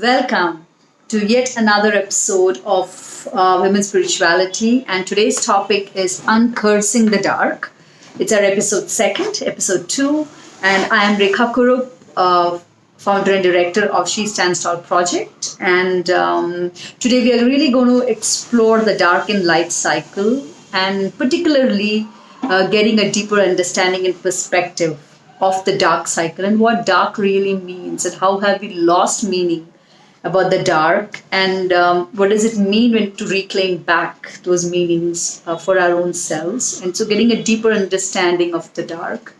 Welcome to yet another episode of Women's Spirituality, and today's topic is Uncursing the Dark. It's our episode 2, and I am Rekha Kurup, founder and director of She Stands Tall project. And today we are really going to explore the dark and light cycle, and particularly getting a deeper understanding and perspective of the dark cycle and what dark really means and how have we lost meaning about the dark, and what does it mean when to reclaim back those meanings for our own selves. And so getting a deeper understanding of the dark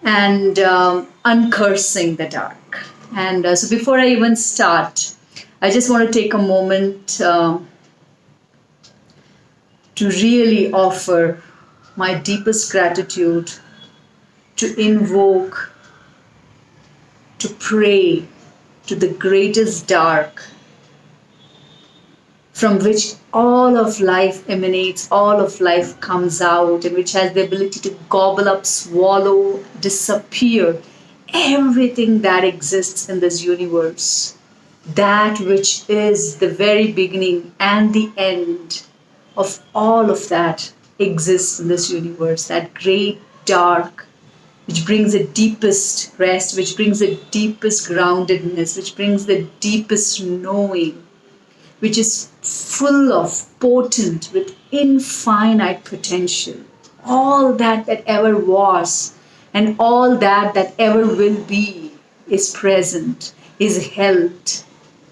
and uncursing the dark. And so before I even start, I just want to take a moment to really offer my deepest gratitude, to invoke, to pray to the greatest dark from which all of life emanates, all of life comes out, and which has the ability to gobble up, swallow, disappear everything that exists in this universe. That which is the very beginning and the end of all of that exists in this universe. That great dark which brings the deepest rest, which brings the deepest groundedness, which brings the deepest knowing, which is full of, potent, with infinite potential. All that ever was and all that ever will be is present, is held,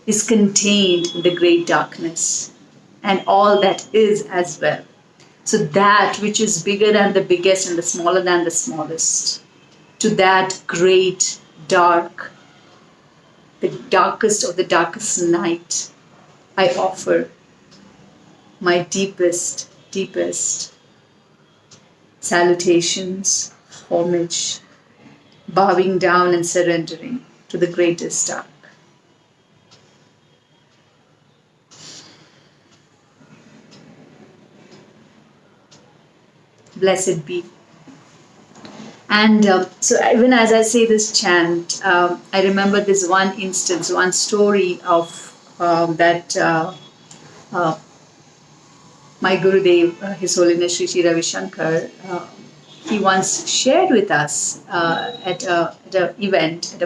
is contained in the great darkness, and all that is as well. So that which is bigger than the biggest and the smaller than the smallest, to that great dark, the darkest of the darkest night, I offer my deepest, deepest salutations, homage, bowing down and surrendering to the greatest dark. Blessed be. And so even as I say this chant, I remember this one instance, one story of that my Gurudev, His Holiness Sri Sri Ravi Shankar, he once shared with us at a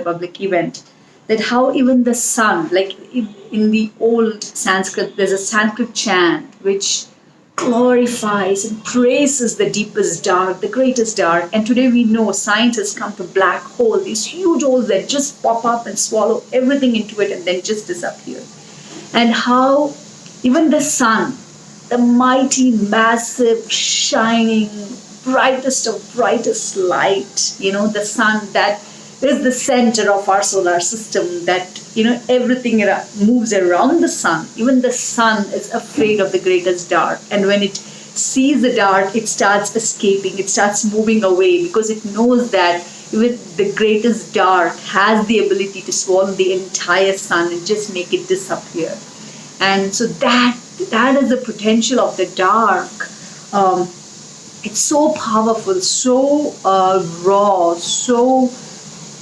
public event, that how even the sun, like in the old Sanskrit, there's a Sanskrit chant which glorifies and praises the deepest dark, the greatest dark. And today we know science has come to black hole, these huge holes that just pop up and swallow everything into it and then just disappear. And how even the sun, the mighty, massive, shining, brightest of brightest light, the sun that is the center of our solar system, that everything moves around the sun. Even the sun is afraid of the greatest dark, and when it sees the dark, it starts escaping, it starts moving away, because it knows that even the greatest dark has the ability to swallow the entire sun and just make it disappear. And so that is the potential of the dark. It's so powerful, so raw, so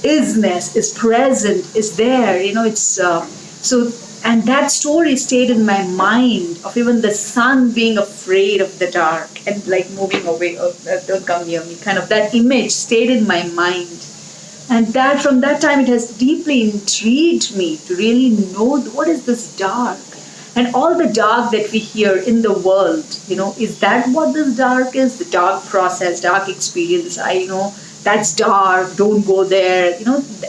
isness, is present, is there. It's so. And that story stayed in my mind of even the sun being afraid of the dark and like moving away. Oh, don't come near me. Kind of that image stayed in my mind, and that from that time it has deeply intrigued me to really know what is this dark. And all the dark that we hear in the world, is that what this dark is? The dark process, dark experience. That's dark, don't go there.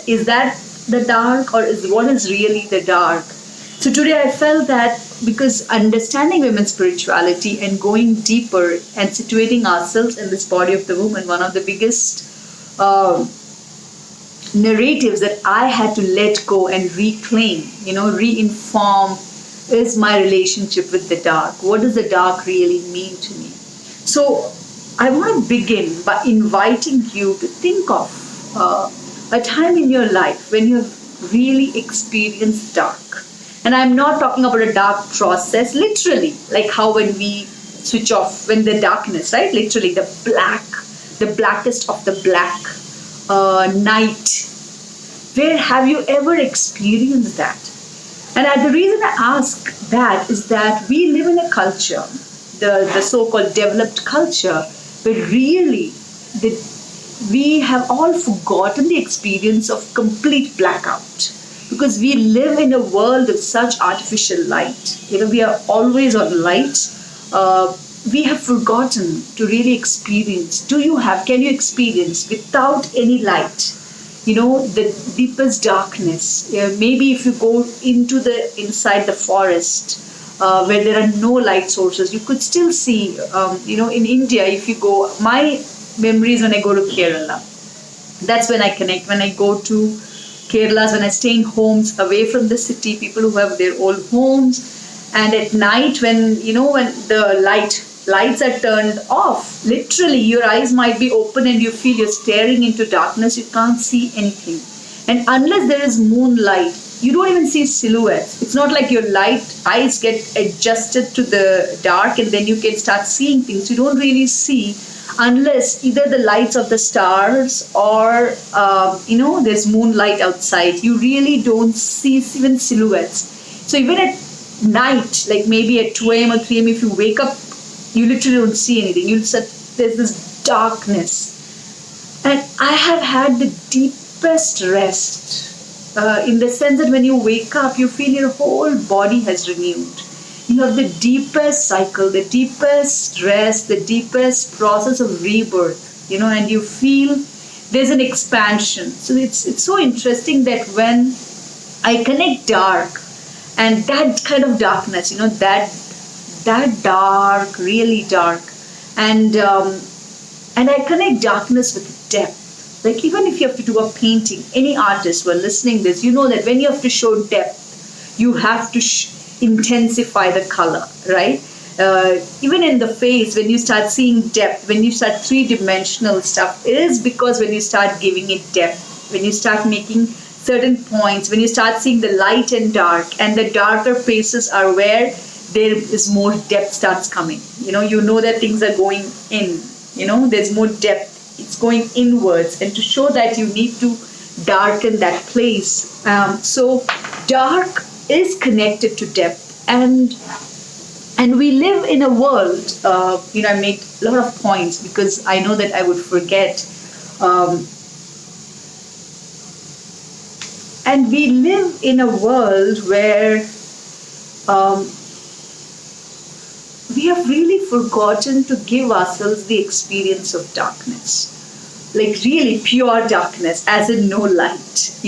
Is that the dark, or what is really the dark? So today I felt that because understanding women's spirituality and going deeper and situating ourselves in this body of the woman, one of the biggest narratives that I had to let go and reclaim, re-inform, is my relationship with the dark. What does the dark really mean to me? So I want to begin by inviting you to think of a time in your life when you have really experienced dark. And I'm not talking about a dark process, literally, like how when we switch off, when the darkness, right? Literally the blackest of the black night. Where have you ever experienced that? And the reason I ask that is that we live in a culture, the so-called developed culture, where really the, we have all forgotten the experience of complete blackout, because we live in a world of such artificial light. We are always on light. We have forgotten to really experience. Can you experience without any light? The deepest darkness. Maybe if you go into inside the forest, where there are no light sources, you could still see. In India, if you go, my memories when I go to Kerala, that's when I connect. When I go to Kerala's, when I stay in homes away from the city, people who have their own homes, and at night when the lights are turned off, literally your eyes might be open and you feel you're staring into darkness. You can't see anything, and unless there is moonlight, you don't even see silhouettes. It's not like your eyes get adjusted to the dark and then you can start seeing things. You don't really see unless either the lights of the stars or there's moonlight outside. You really don't see even silhouettes. So even at night, like maybe at 2 a.m. or 3 a.m., if you wake up, you literally don't see anything. There's this darkness. And I have had the deepest rest, in the sense that when you wake up, you feel your whole body has renewed. You have the deepest cycle, the deepest rest, the deepest process of rebirth, and you feel there's an expansion. So it's so interesting that when I connect dark and that kind of darkness, that dark, really dark, and I connect darkness with depth. Like even if you have to do a painting, any artist who are listening this, that when you have to show depth, you have to intensify the color, right? Even in the face, when you start seeing depth, when you start three-dimensional stuff, it is because when you start giving it depth, when you start making certain points, when you start seeing the light and dark, and the darker places are where there is more depth starts coming. That things are going in, there's more depth. It's going inwards, and to show that you need to darken that place. So dark is connected to depth, and we live in a world. I made a lot of points because I know that I would forget. And we live in a world where we have really forgotten to give ourselves the experience of darkness. Like really pure darkness, as in no light,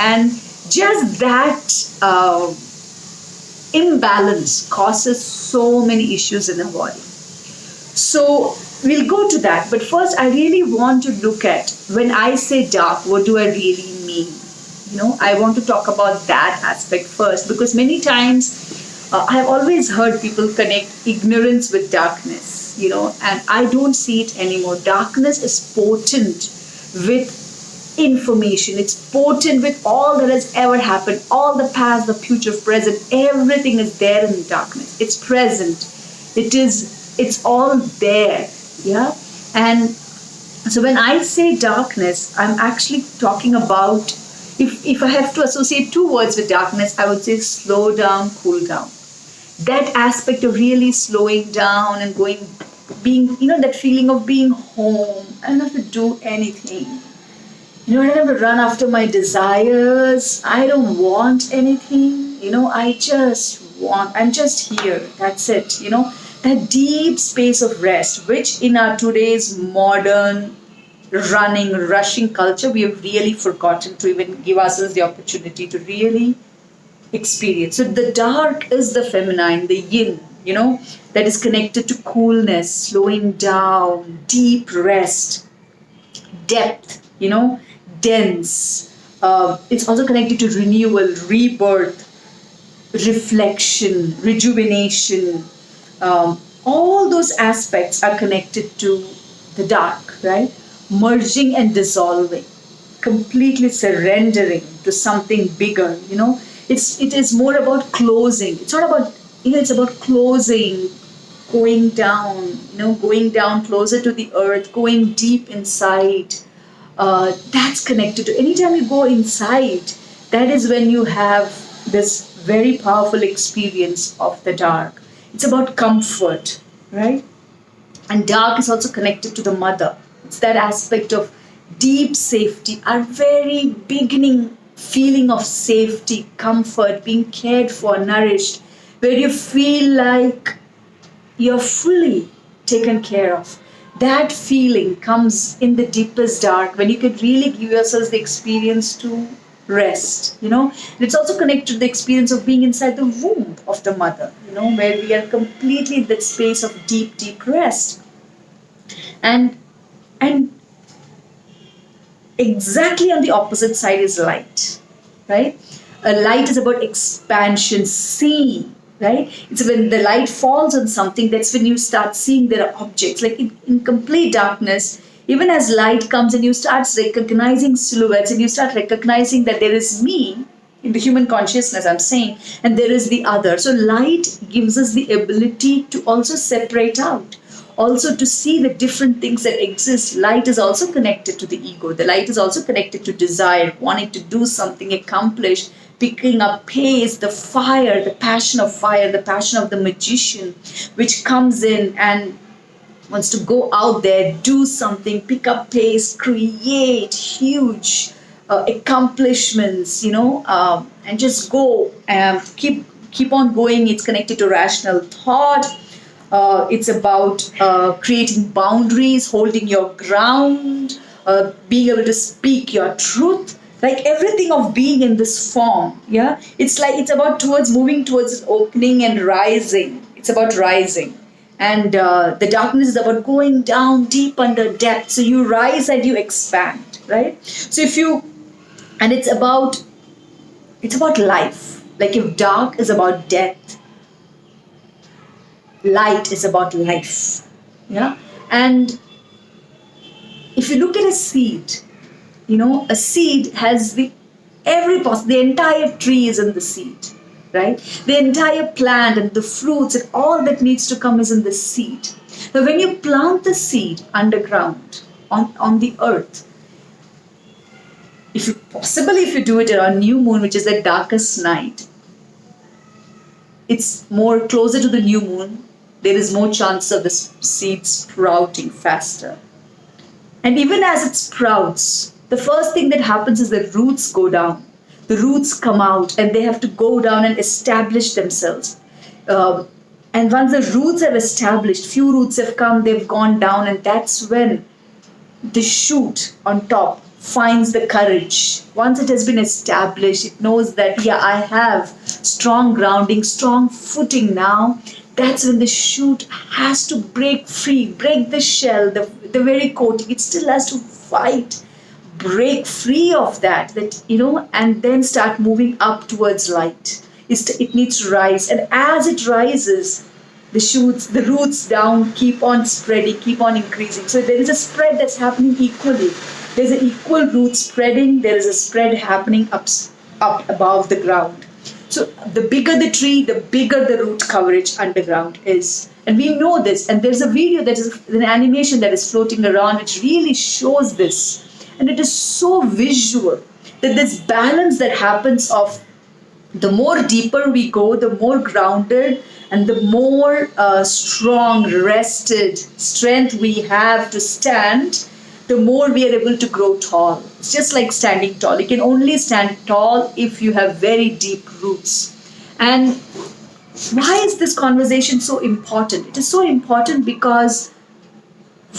and just that imbalance causes so many issues in the body. So we'll go to that. But first, I really want to look at, when I say dark, what do I really mean? I want to talk about that aspect first, because many times I've always heard people connect ignorance with darkness, and I don't see it anymore. Darkness is potent with information. It's potent with all that has ever happened, all the past, the future, present. Everything is there in the darkness. It's present. It's all there. Yeah. And so when I say darkness, I'm actually talking about, if I have to associate two words with darkness, I would say slow down, cool down. That aspect of really slowing down and being, that feeling of being home. I don't have to do anything. I don't have to run after my desires. I don't want anything. I'm just here. That's it. That deep space of rest, which in our today's modern rushing culture, we have really forgotten to even give ourselves the opportunity to really experience. So the dark is the feminine, the yin, that is connected to coolness, slowing down, deep rest, depth, dense. It's also connected to renewal, rebirth, reflection, rejuvenation. All those aspects are connected to the dark, right? Merging and dissolving, completely surrendering to something bigger. It is more about closing. It's not about, it's about closing, going down, going down closer to the earth, going deep inside. That's connected to, anytime you go inside, that is when you have this very powerful experience of the dark. It's about comfort, right? And dark is also connected to the mother. It's that aspect of deep safety, our very beginning feeling of safety, comfort, being cared for, nourished, where you feel like you're fully taken care of. That feeling comes in the deepest dark when you can really give yourselves the experience to rest, And it's also connected to the experience of being inside the womb of the mother, where we are completely in that space of deep, deep rest. And and exactly on the opposite side is light, right? A light is about expansion, seeing, right? It's when the light falls on something, that's when you start seeing there are objects. Like in complete darkness, even as light comes and you start recognizing silhouettes and you start recognizing that there is me in the human consciousness, I'm saying, and there is the other. So light gives us the ability to also separate out, also to see the different things that exist. Light is also connected to the ego. The light is also connected to desire, wanting to do something, accomplish, picking up pace, the fire, the passion of the magician, which comes in and wants to go out there, do something, pick up pace, create huge accomplishments, and just go and keep on going. It's connected to rational thought. It's about creating boundaries, holding your ground, being able to speak your truth. Like everything of being in this form, yeah. It's about towards moving towards opening and rising. It's about rising, and the darkness is about going down deep under depth. So you rise and you expand, right? So if you, and it's about life. Like if dark is about death, light is about life, yeah. And if you look at a seed, a seed has the entire tree is in the seed, right? The entire plant and the fruits and all that needs to come is in the seed. Now when you plant the seed underground on the earth, if you do it on new moon, which is the darkest night, it's more closer to the new moon, there is more chance of the seed sprouting faster. And even as it sprouts, the first thing that happens is the roots go down. The roots come out and they have to go down and establish themselves. And once the roots have established, few roots have come, they've gone down, and that's when the shoot on top finds the courage. Once it has been established, it knows that, yeah, I have strong grounding, strong footing now. That's when the shoot has to break free, break the shell, the very coating. It still has to fight, break free of that, and then start moving up towards light. It needs to rise. And as it rises, the roots down keep on spreading, keep on increasing. So there is a spread that's happening equally. There's an equal root spreading. There is a spread happening up above the ground. So the bigger the tree, the bigger the root coverage underground is. And we know this. And there's a video that is an animation that is floating around which really shows this. And it is so visual that this balance that happens of the more deeper we go, the more grounded and the more strong, rested strength we have to stand, the more we are able to grow tall. It's just like standing tall. You can only stand tall if you have very deep roots. And why is this conversation so important? It is so important because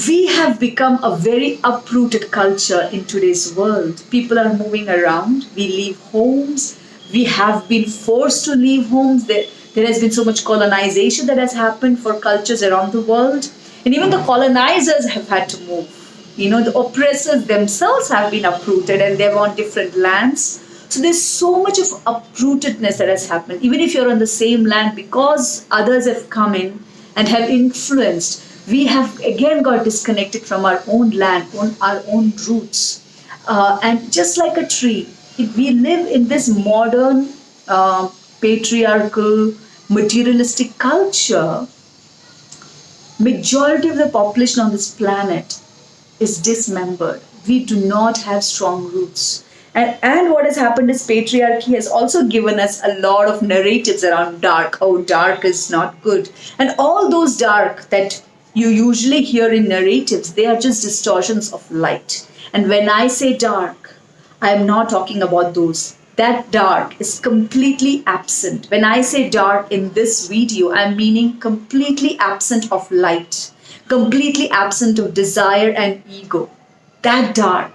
we have become a very uprooted culture in today's world. People are moving around. We leave homes. We have been forced to leave homes. There has been so much colonization that has happened for cultures around the world. And even the colonizers have had to move. The oppressors themselves have been uprooted and they're on different lands. So there's so much of uprootedness that has happened. Even if you're on the same land, because others have come in and have influenced, we have again got disconnected from our own land, our own roots. And just like a tree, we live in this modern, patriarchal, materialistic culture. Majority of the population on this planet is dismembered. We do not have strong roots. And what has happened is patriarchy has also given us a lot of narratives around dark. Oh, dark is not good. And all those dark that you usually hear in narratives, they are just distortions of light. And when I say dark, I am not talking about those. That dark is completely absent. When I say dark in this video, I'm meaning completely absent of light, completely absent of desire and ego. That dark,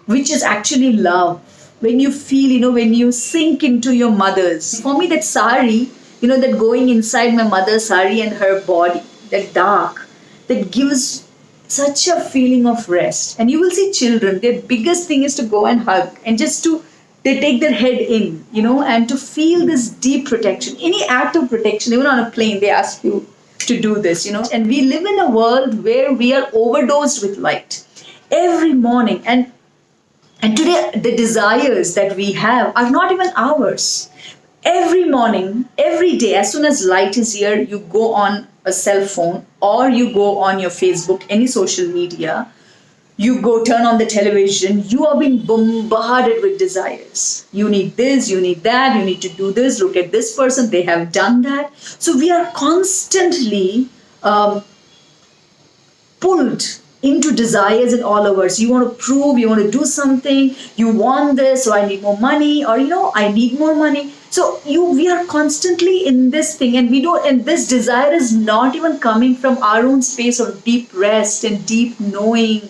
which is actually love. When you feel, when you sink into your mother's. For me, that sari, that going inside my mother's sari and her body, that dark, that gives such a feeling of rest. And you will see children, their biggest thing is to go and hug and just to they take their head in, and to feel this deep protection. Any act of protection, even on a plane, they ask you to do this, And we live in a world where we are overdosed with light every morning. And today, the desires that we have are not even ours. Every morning, every day, as soon as light is here, you go on a cell phone or you go on your Facebook, any social media, you go turn on the television, you are being bombarded with desires. You need this, you need that, you need to do this, look at this person, they have done that. So we are constantly pulled into desires in all of us. You want to prove, you want to do something, you want this, so I need more money, or I need more money. So we are constantly in this thing, and this desire is not even coming from our own space of deep rest and deep knowing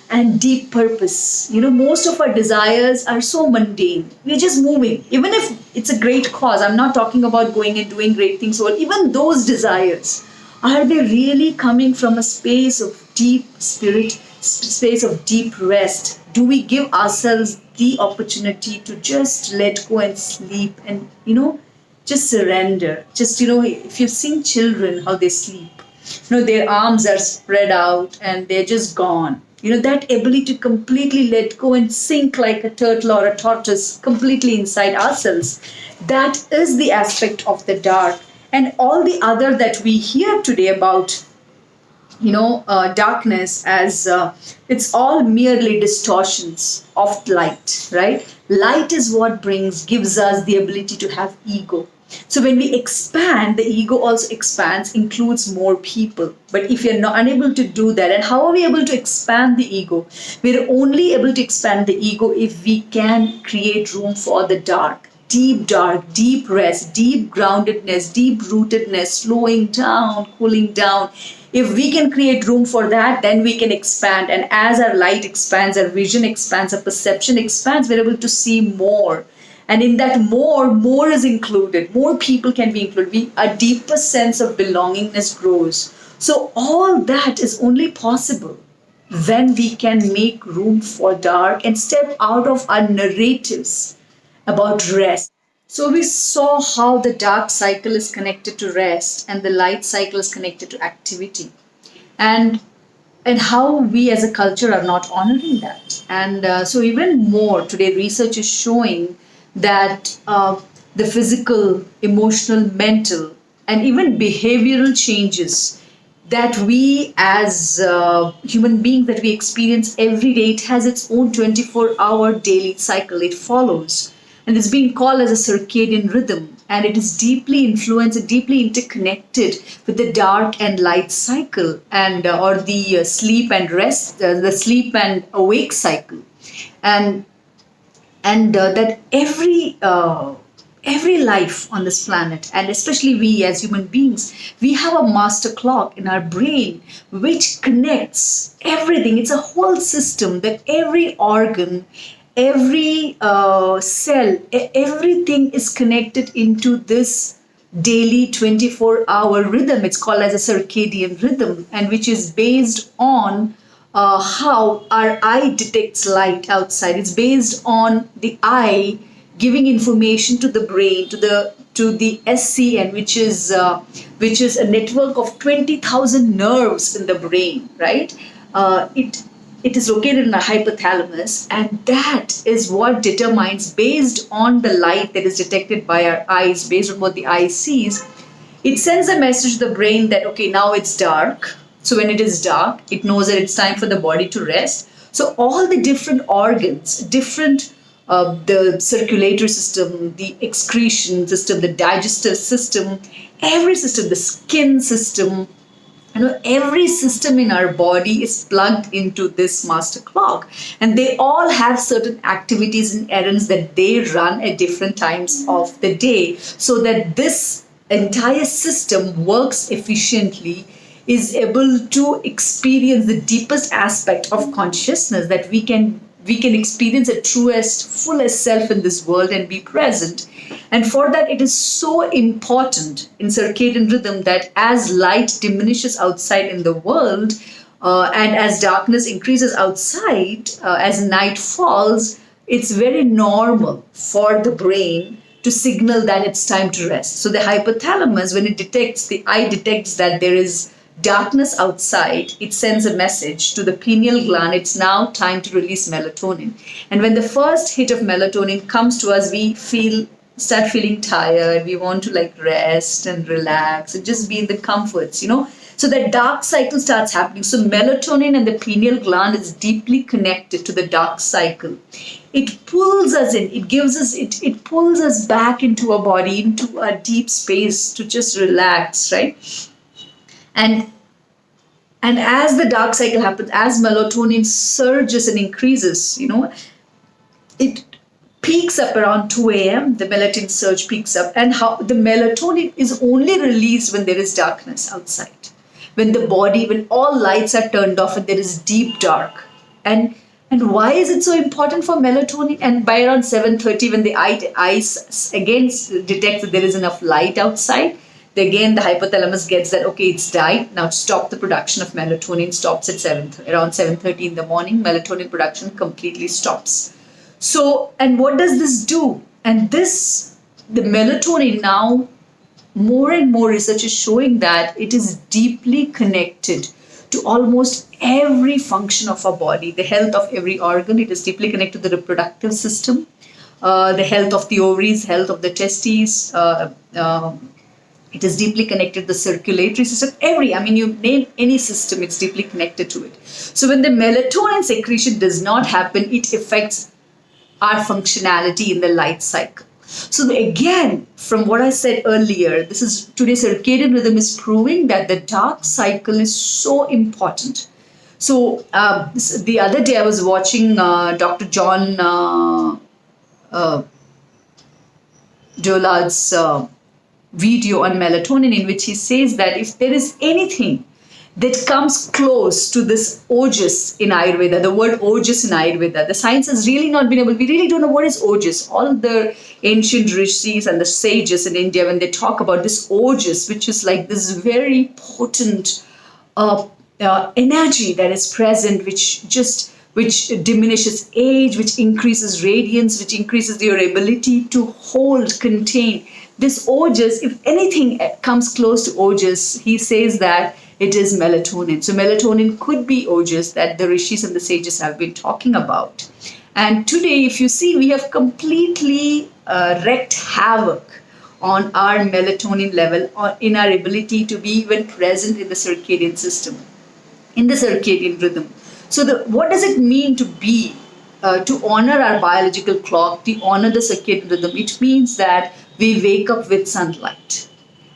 and deep purpose. Most of our desires are so mundane. We're just moving. Even if it's a great cause, I'm not talking about going and doing great things, or even those desires, are they really coming from a space of deep spirit, space of deep rest? Do we give ourselves the opportunity to just let go and sleep and, just surrender? Just, if you've seen children, how they sleep, their arms are spread out and they're just gone. That ability to completely let go and sink like a turtle or a tortoise completely inside ourselves. That is the aspect of the dark. And all the other that we hear today about, darkness as it's all merely distortions of light, right? Light is what gives us the ability to have ego. So when we expand, the ego also expands, includes more people. But if you're not unable to do that, and how are we able to expand the ego? We're only able to expand the ego if we can create room for the dark, deep rest, deep groundedness, deep rootedness, slowing down, cooling down. If we can create room for that, then we can expand. And as our light expands, our vision expands, our perception expands, we're able to see more. And in that more is included. More people can be included. A deeper sense of belongingness grows. So all that is only possible when we can make room for dark and step out of our narratives about rest. So we saw how the dark cycle is connected to rest and the light cycle is connected to activity. And how we as a culture are not honoring that. And so even more, today research is showing that the physical, emotional, mental, and even behavioral changes that we as human beings that we experience every day, it has its own 24-hour daily cycle it follows. And it's being called as a circadian rhythm. And it is deeply influenced, deeply interconnected with the dark and light cycle and or the sleep and rest, the sleep and awake cycle. And that every life on this planet, and especially we as human beings, we have a master clock in our brain which connects everything. It's a whole system that every organ, every cell, everything is connected into this daily 24-hour rhythm. It's called as a circadian rhythm, and which is based on how our eye detects light outside. It's based on the eye giving information to the brain, to the SCN, which is a network of 20,000 nerves in the brain, right? It is located in the hypothalamus, and that is what determines, based on the light that is detected by our eyes, based on what the eye sees, it sends a message to the brain that, okay, now it's dark. So when it is dark, it knows that it's time for the body to rest. So all the different organs, different the circulatory system, the excretion system, the digestive system, every system, the skin system, every system in our body is plugged into this master clock, and they all have certain activities and errands that they run at different times of the day, so that this entire system works efficiently, is able to experience the deepest aspect of consciousness, that we can experience a truest, fullest self in this world and be present. And for that, it is so important in circadian rhythm that as light diminishes outside in the world, and as darkness increases outside, as night falls, it's very normal for the brain to signal that it's time to rest. So the hypothalamus, when the eye detects that there is darkness outside, it sends a message to the pineal gland, it's now time to release melatonin. And when the first hit of melatonin comes to us, we start feeling tired, we want to rest and relax and just be in the comforts. So that dark cycle starts happening. So melatonin and the pineal gland is deeply connected to the dark cycle. It pulls us in, it pulls us back into our body, into a deep space to just relax, right? And as the dark cycle happens, as melatonin surges and increases, it peaks up around 2 a.m. The melatonin surge peaks up, and how the melatonin is only released when there is darkness outside, when all lights are turned off and there is deep dark. And why is it so important for melatonin? And by around 7:30, when the eye again detects that there is enough light outside, again the hypothalamus gets that, okay, it's died, now stop the production of melatonin. Stops at around 7:30 in the morning. Melatonin production completely stops. So, and what does this do? And the melatonin, now more and more research is showing that it is deeply connected to almost every function of our body, the health of every organ. It is deeply connected to the reproductive system, the health of the ovaries, health of the testes. It is deeply connected to the circulatory system. You name any system, it's deeply connected to it. So when the melatonin secretion does not happen, it affects our functionality in the light cycle. So again, from what I said earlier, today's circadian rhythm is proving that the dark cycle is so important. So the other day I was watching Dr. John Doulard's video on melatonin, in which he says that if there is anything that comes close to this ojas in Ayurveda, the word ojas in Ayurveda, the science has really not been we really don't know what is ojas. All the ancient rishis and the sages in India, when they talk about this ojas, which is like this very potent energy that is present, which diminishes age, which increases radiance, which increases your ability to hold, contain. This ojas, if anything comes close to ojas, he says that it is melatonin. So melatonin could be ojas that the rishis and the sages have been talking about. And today, if you see, we have completely wreaked havoc on our melatonin level, or in our ability to be even present in the circadian system, in the circadian rhythm. So what does it mean to honor our biological clock, to honor the circadian rhythm? It means that we wake up with sunlight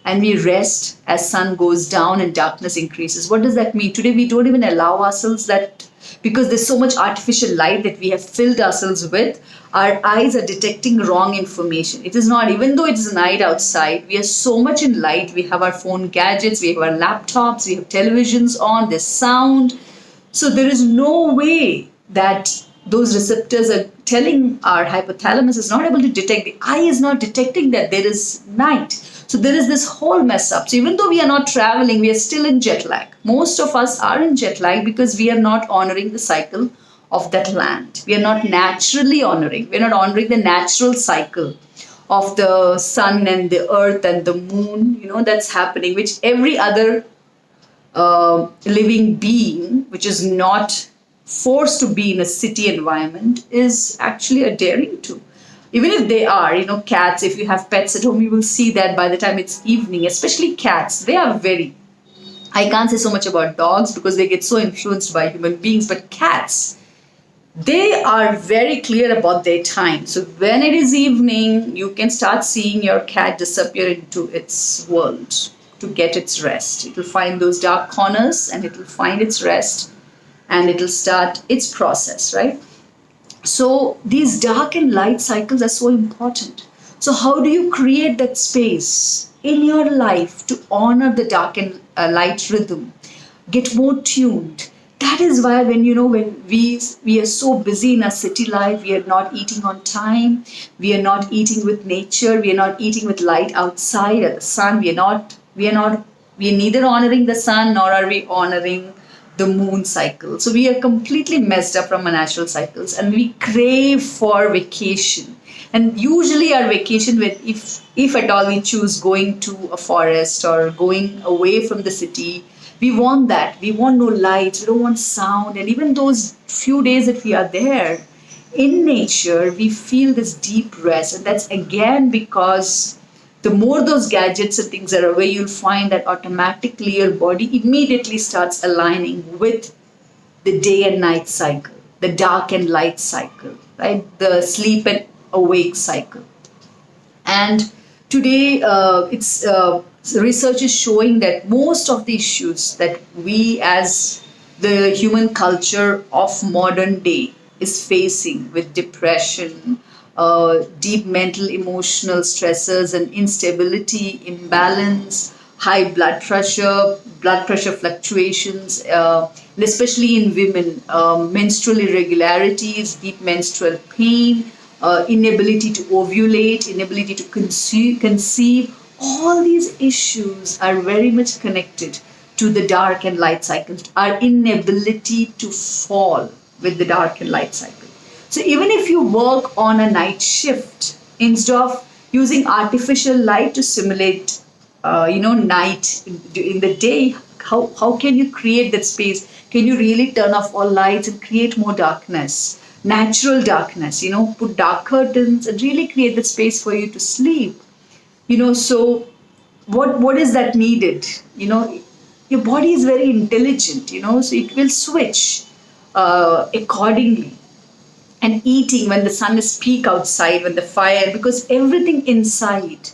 and we rest as sun goes down and darkness increases. What does that mean? Today we don't even allow ourselves that, because there's so much artificial light that we have filled ourselves with. Our eyes are detecting wrong information. It is not, even though it is night outside, we are so much in light. We have our phone gadgets, we have our laptops, we have televisions on, there's sound. So there is no way that those receptors are telling our hypothalamus is not able to detect. The eye is not detecting that there is night. So there is this whole mess up. So even though we are not traveling, we are still in jet lag. Most of us are in jet lag because we are not honoring the cycle of that land. We are not naturally honoring. We are not honoring the natural cycle of the sun and the earth and the moon, that's happening, which every other living being, which is not forced to be in a city environment, is actually adhering to. Even if they are, cats, if you have pets at home, you will see that by the time it's evening, especially cats, they are I can't say so much about dogs because they get so influenced by human beings, but cats, they are very clear about their time. So when it is evening, you can start seeing your cat disappear into its world to get its rest. It will find those dark corners and it will find its rest and it will start its process, right? So these dark and light cycles are so important. So how do you create that space in your life to honor the dark and light rhythm? Get more tuned. That is why when we are so busy in our city life, we are not eating on time, we are not eating with nature, we are not eating with light outside or the sun. We are neither honoring the sun nor are we honoring the moon cycle. So we are completely messed up from our natural cycles and we crave for vacation. And usually our vacation, when if at all we choose going to a forest or going away from the city, we want that. We want no lights, we don't want sound. And even those few days that we are there in nature, we feel this deep rest. And that's again because the more those gadgets and things are away, you'll find that automatically your body immediately starts aligning with the day and night cycle, the dark and light cycle, right? The sleep and awake cycle. And today, it's research is showing that most of the issues that we as the human culture of modern day is facing with depression, deep mental emotional stresses and instability, imbalance, high blood pressure fluctuations, and especially in women, menstrual irregularities, deep menstrual pain, inability to ovulate, inability to conceive. All these issues are very much connected to the dark and light cycles, our inability to fall with the dark and light cycle. So even if you work on a night shift, instead of using artificial light to simulate, night in the day, how can you create that space? Can you really turn off all lights and create more darkness? Natural darkness, put dark curtains and really create the space for you to sleep. So what is that needed? Your body is very intelligent, so it will switch accordingly. And eating when the sun is peak outside, when the fire, because everything inside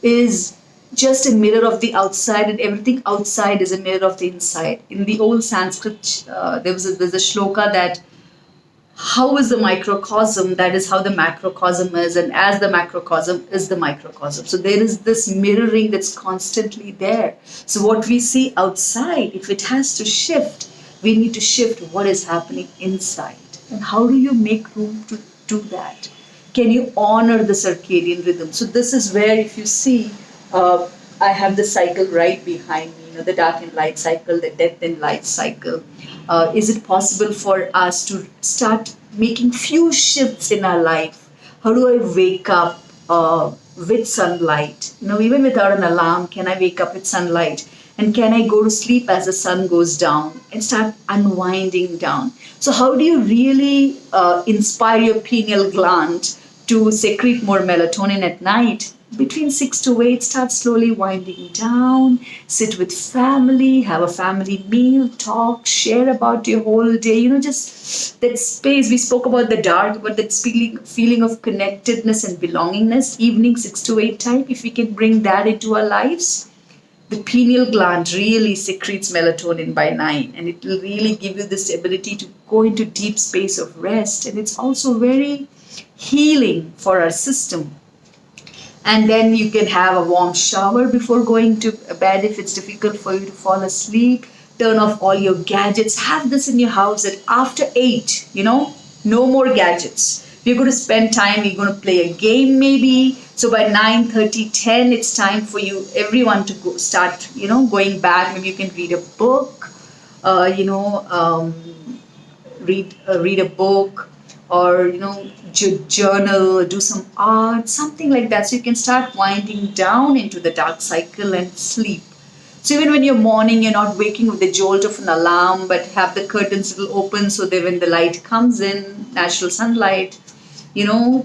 is just a mirror of the outside and everything outside is a mirror of the inside. In the old Sanskrit, there's a shloka that how is the microcosm, that is how the macrocosm is, and as the macrocosm is the microcosm. So there is this mirroring that's constantly there. So what we see outside, if it has to shift, we need to shift what is happening inside. And how do you make room to do that? Can you honor the circadian rhythm? So this is where, if you see, I have the cycle right behind me, the dark and light cycle, the death and light cycle. Is it possible for us to start making few shifts in our life? How do I wake up with sunlight? Even without an alarm, can I wake up with sunlight? And can I go to sleep as the sun goes down and start unwinding down? So how do you really inspire your pineal gland to secrete more melatonin at night? Between 6 to 8, start slowly winding down, sit with family, have a family meal, talk, share about your whole day. Just that space. We spoke about the dark, but that feeling of connectedness and belongingness, evening 6 to 8 time, if we can bring that into our lives, the pineal gland really secretes melatonin by 9, and it will really give you this ability to go into deep space of rest. And it's also very healing for our system. And then you can have a warm shower before going to bed if it's difficult for you to fall asleep. Turn off all your gadgets. Have this in your house that after 8, no more gadgets. We're going to spend time, we're going to play a game maybe. So by 9:30, 10, it's time for you, everyone to go start, going back. Maybe you can read a book, read a book, or journal, do some art, something like that, so you can start winding down into the dark cycle and sleep. So even when you're morning, you're not waking with the jolt of an alarm, but have the curtains little open so that when the light comes in, natural sunlight,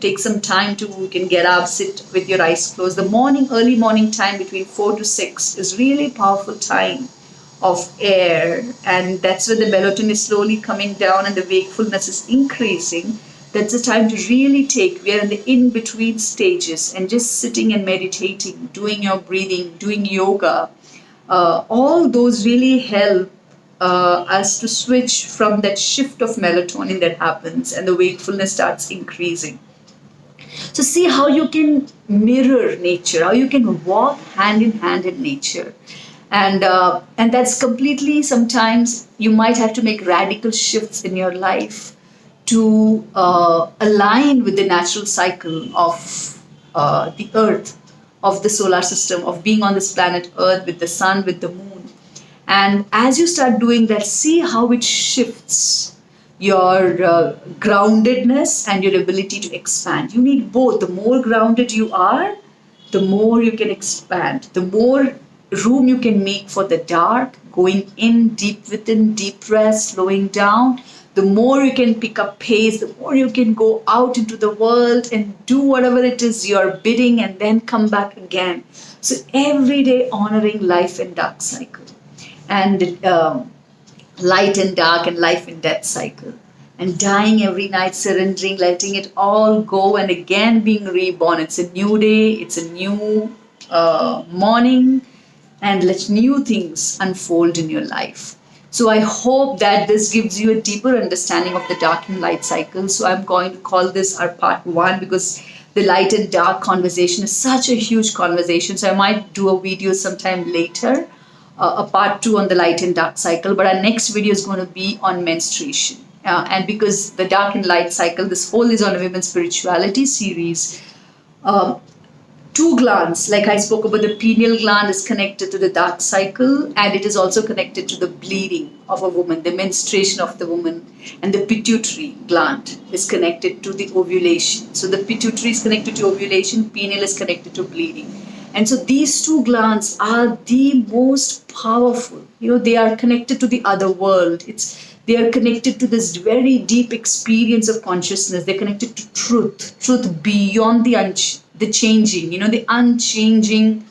take some time to, you can get up, sit with your eyes closed. The early morning time between 4 to 6 is really powerful time of air, and that's when the melatonin is slowly coming down and the wakefulness is increasing. That's the time to really take. We are in the in between stages, and just sitting and meditating, doing your breathing, doing yoga, all those really help us to switch from that shift of melatonin that happens, and the wakefulness starts increasing. So see how you can mirror nature, how you can walk hand in hand in nature, and that's completely. Sometimes you might have to make radical shifts in your life to align with the natural cycle of the Earth, of the solar system, of being on this planet Earth with the sun, with the moon. And as you start doing that, see how it shifts your groundedness and your ability to expand. You need both. The more grounded you are, the more you can expand, the more room you can make for the dark, going in deep within, deep rest, slowing down. The more you can pick up pace, the more you can go out into the world and do whatever it is you're bidding and then come back again. So every day honoring life and dark cycle, and light and dark and life and death cycle, and dying every night, surrendering, letting it all go, and again being reborn. It's a new day, it's a new morning, and let new things unfold in your life. So I hope that this gives you a deeper understanding of the dark and light cycle. So I'm going to call this our part one, because the light and dark conversation is such a huge conversation. So I might do a video sometime later, a part two on the light and dark cycle. But our next video is going to be on menstruation. And because the dark and light cycle, this whole is on a women's spirituality series. Two glands, like I spoke about, the pineal gland is connected to the dark cycle, and it is also connected to the bleeding of a woman, the menstruation of the woman, and the pituitary gland is connected to the ovulation. So the pituitary is connected to ovulation, pineal is connected to bleeding. And so these two glands are the most powerful. They are connected to the other world. They are connected to this very deep experience of consciousness. They're connected to truth beyond the changing, the unchanging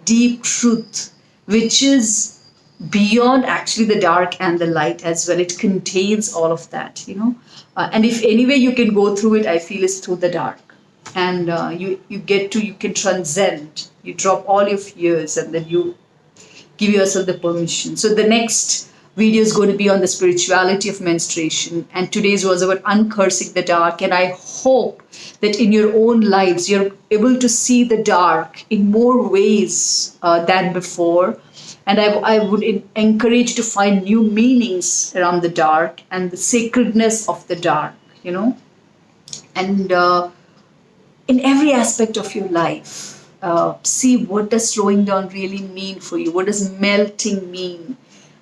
deep truth, which is beyond actually the dark and the light as well. It contains all of that. And if any way you can go through it, I feel is through the dark. And you can transcend, you drop all your fears, and then you give yourself the permission. So the next video is going to be on the spirituality of menstruation, and today's was about uncursing the dark. And I hope that in your own lives you're able to see the dark in more ways than before. And I would encourage you to find new meanings around the dark and the sacredness of the dark, and in every aspect of your life. See, what does slowing down really mean for you? What does melting mean?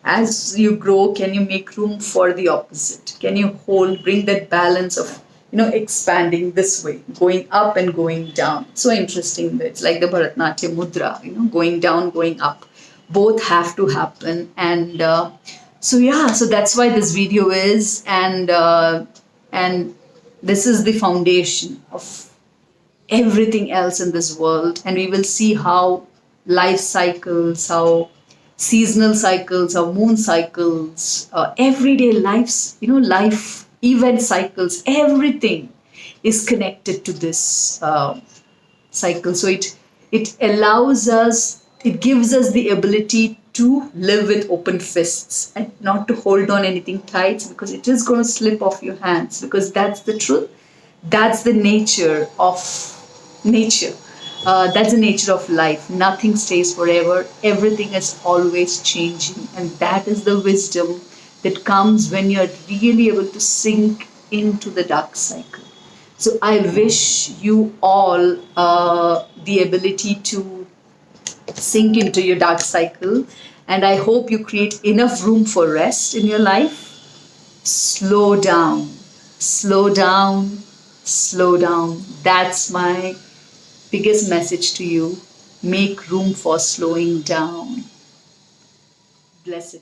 As you grow, can you make room for the opposite? Can you bring that balance of, expanding this way, going up and going down? So interesting. It's like the Bharatanatyam mudra, going down, going up. Both have to happen. And so that's why this video is, and this is the foundation of everything else in this world. And we will see how life cycles, how seasonal cycles, how moon cycles, everyday lives, life event cycles, everything is connected to this cycle. So it allows us, it gives us the ability to live with open fists and not to hold on anything tight, because it is going to slip off your hands, because that's the truth. That's the nature of nature. That's the nature of life. Nothing stays forever. Everything is always changing. And that is the wisdom that comes when you're really able to sink into the dark cycle. So I wish you all the ability to sink into your dark cycle. And I hope you create enough room for rest in your life. Slow down, slow down, slow down. That's my biggest message to you. Make room for slowing down. Blessed.